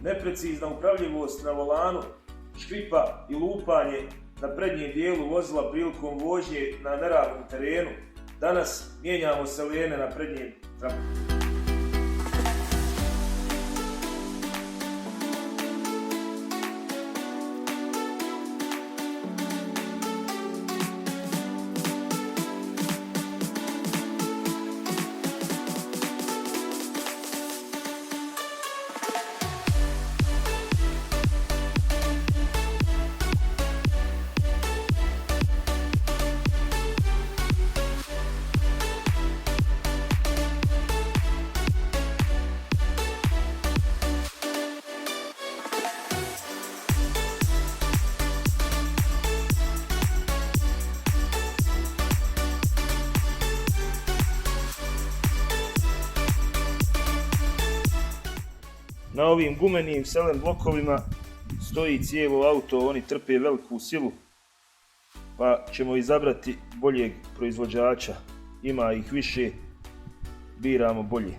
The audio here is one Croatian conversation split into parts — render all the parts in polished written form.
neprecizna upravljivost na volanu, škripa i lupanje na prednjem dijelu vozila prilikom vožnje na neravnom terenu. Danas mijenjamo selene na prednjem traktoru. Na ovim gumenim selen blokovima stoji cijelo auto, oni trpe veliku silu, pa ćemo izabrati boljeg proizvođača. Ima ih više, biramo bolje.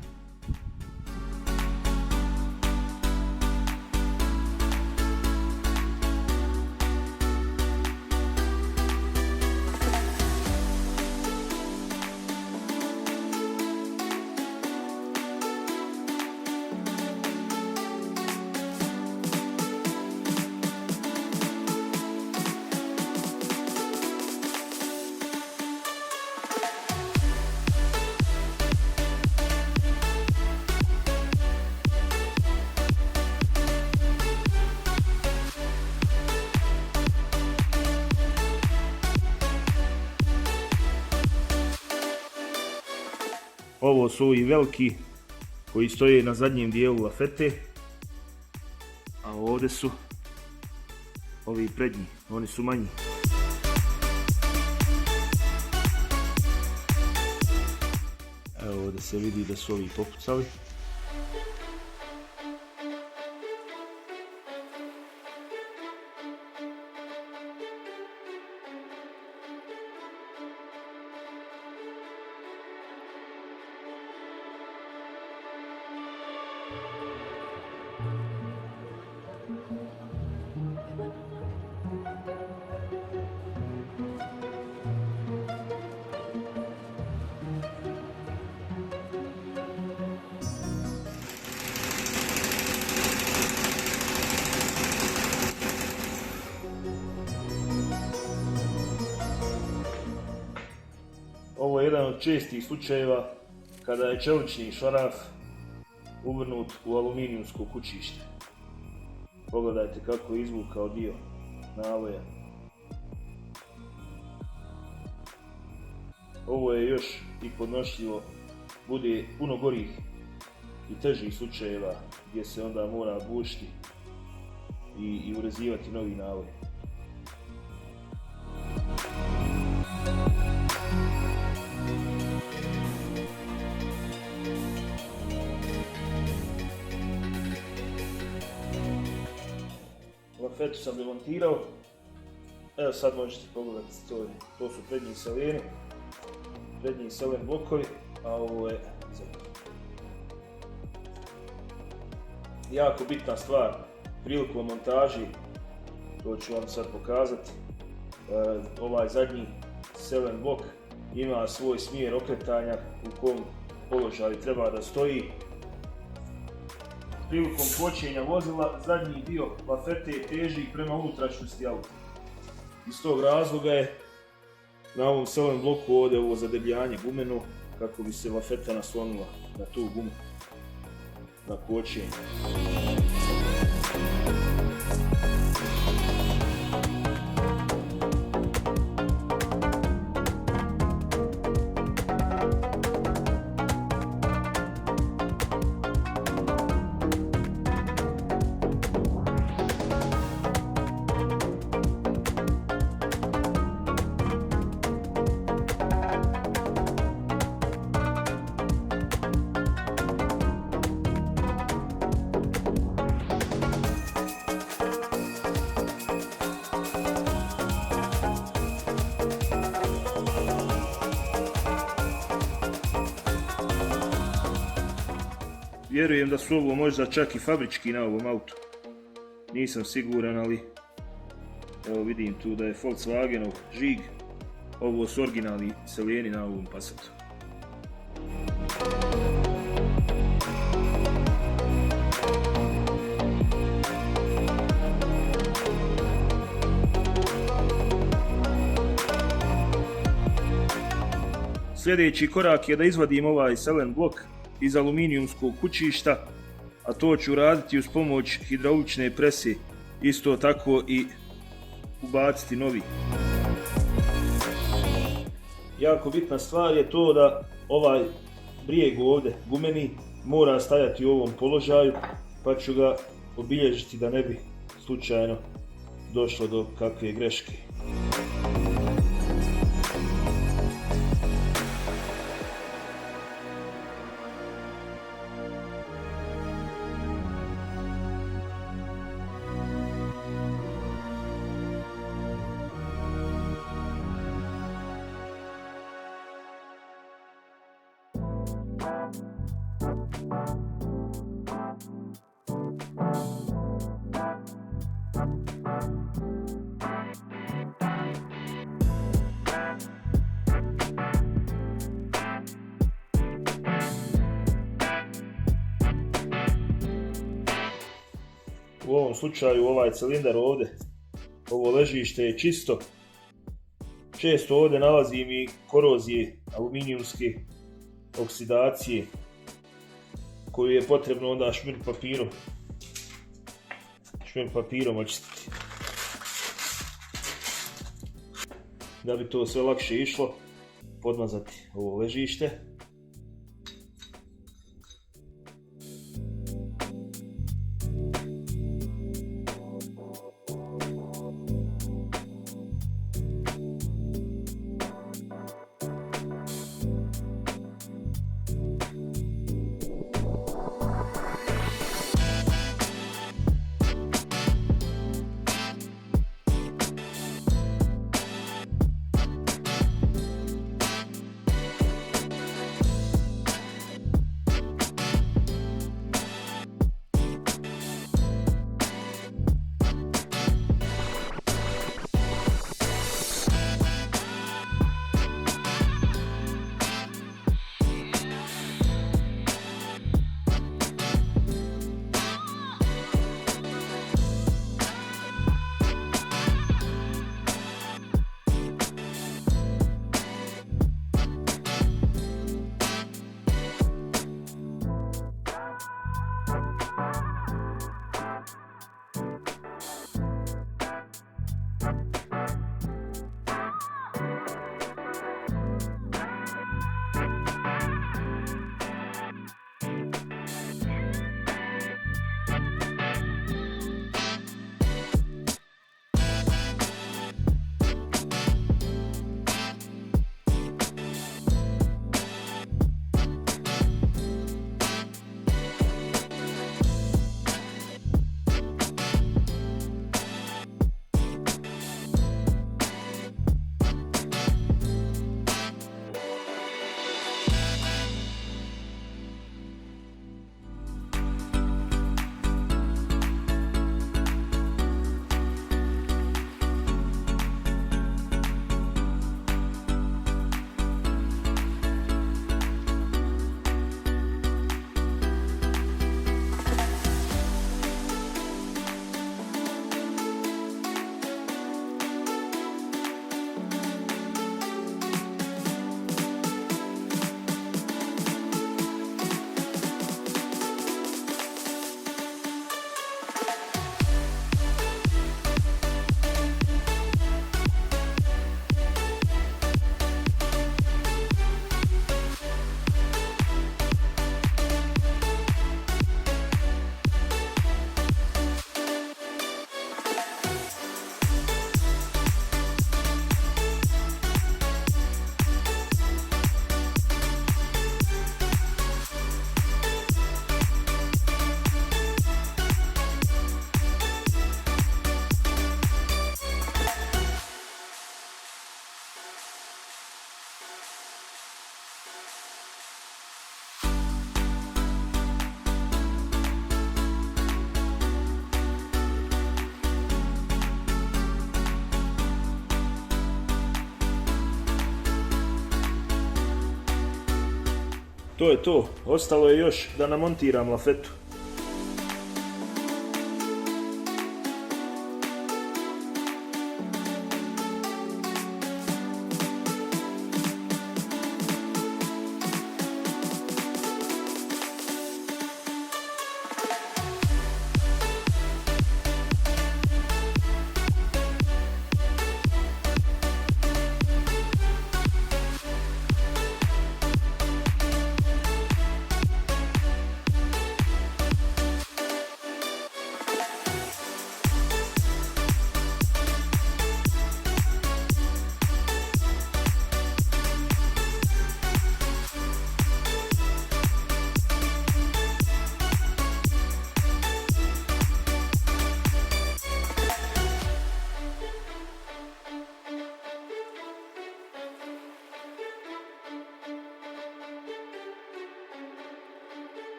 Ovo su ovi veliki koji stoje na zadnjem dijelu lafete, a ovdje su ovi prednji, oni su manji. Evo ovdje se vidi da su ovi popucali. Ovo je jedan od čestih slučajeva kada je čelični šaraf uvrnut u aluminijumsko kućište. Pogledajte kako je izvukao dio navoja. Ovo je još i podnošljivo, bude puno gorih i težih slučajeva gdje se onda mora bušiti i urezivati novi navoj. Lafetu sam demontirao, evo sad možete pogledati, to su prednji seleni, prednji selen blokovi, a ovo je zadnji. Jako bitna stvar prilikom montaži, to ću vam sad pokazati, ovaj zadnji selen blok ima svoj smjer okretanja u kom položaju treba da stoji. Prilikom počinjenja vozila zadnji dio lafete teži prema unutrašnjosti auta. Iz tog razloga je na ovom selen bloku ovdje ovo zadebljanje gumeno kako bi se lafeta naslonila na tu gumu na počinjenje. vjerujem da su ovo možda čak i fabrički na ovom autu. Nisam siguran, ali evo vidim tu da je Volkswagenov žig. Ovo su originalni seljeni na ovom Passatu. Sljedeći korak je da izvadim ovaj selen blok iz aluminijumskog kućišta, a to ću raditi uz pomoć hidraulične prese, isto tako i ubaciti novi. Jako bitna stvar je to da ovaj brijeg ovdje gumeni mora stajati u ovom položaju, pa ću ga obilježiti da ne bi slučajno došlo do kakve greške. U ovom slučaju ovaj cilindar ovdje, ovo ležište je čisto. Često ovdje nalazim i korozije aluminijumske oksidacije koju je potrebno onda šmirk papirom očistiti. Da bi to sve lakše išlo, podmazati ovo ležište. To je to, ostalo je još da namontiram lafetu.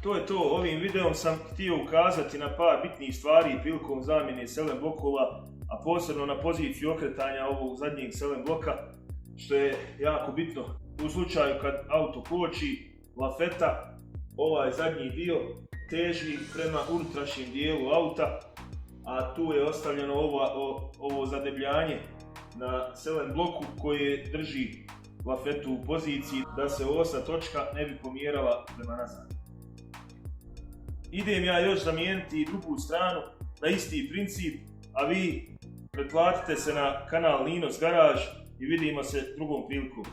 To je to, ovim videom sam htio ukazati na par bitnih stvari prilikom zamjene selen blokova, a posebno na poziciju okretanja ovog zadnjeg selen bloka, što je jako bitno u slučaju kad auto koči, lafeta, ovaj zadnji dio teži prema unutrašnjem dijelu auta, a tu je ostavljeno ovo zadebljanje na selen bloku koje drži lafetu u poziciji da se osa točka ne bi pomjerala prema nazad. Idem ja još zamijeniti i drugu stranu na isti princip, a vi pretplatite se na kanal Ninos Garage i vidimo se drugom prilikom.